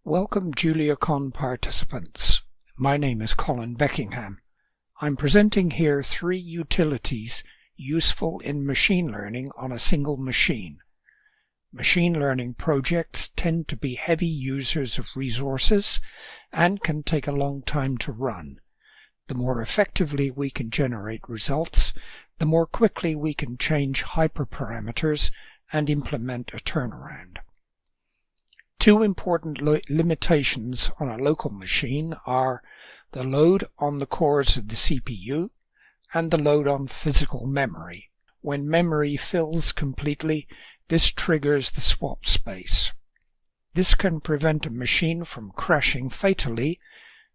Welcome JuliaCon participants. My name is Colin Beckingham. I'm presenting here 3 utilities useful in machine learning on a single machine. Machine learning projects tend to be heavy users of resources and can take a long time to run. The more effectively we can generate results, the more quickly we can change hyperparameters and implement a turnaround. 2 important limitations on a local machine are the load on the cores of the CPU and the load on physical memory. When memory fills completely, this triggers the swap space. This can prevent a machine from crashing fatally,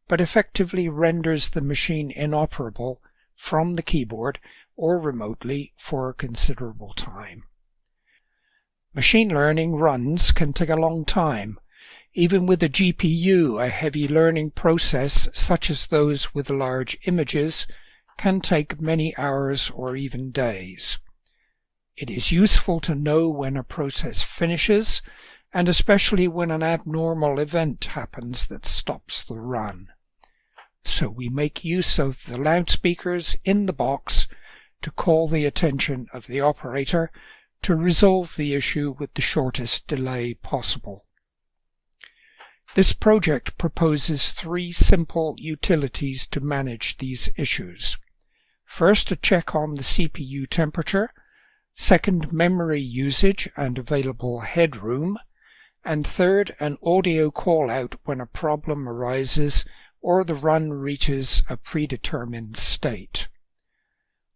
but effectively renders the machine inoperable from the keyboard or remotely for a considerable time. Machine learning runs can take a long time. Even with a GPU, a heavy learning process such as those with large images can take many hours or even days. It is useful to know when a process finishes, and especially when an abnormal event happens that stops the run. So we make use of the loudspeakers in the box to call the attention of the operator to resolve the issue with the shortest delay possible. This project proposes 3 simple utilities to manage these issues. First, a check on the CPU temperature, second, memory usage and available headroom, and third, an audio call-out when a problem arises or the run reaches a predetermined state.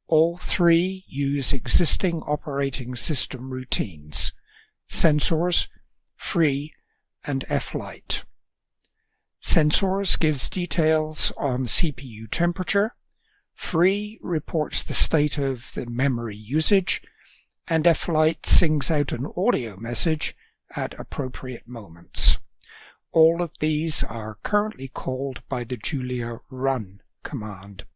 All 3 use existing operating system routines: Sensors, Free, and F-Lite. Sensors gives details on CPU temperature, Free reports the state of the memory usage, and F-Lite sings out an audio message at appropriate moments. All of these are currently called by the Julia run command.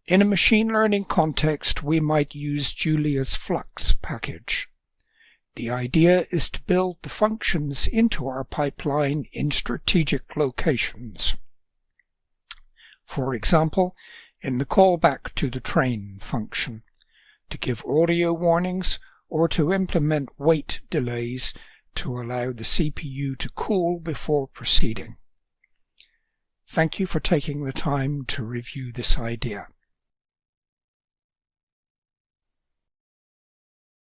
In a machine learning context, we might use Julia's Flux package. The idea is to build the functions into our pipeline in strategic locations. For example, in the callback to the train function, to give audio warnings or to implement wait delays to allow the CPU to cool before proceeding. Thank you for taking the time to review this idea.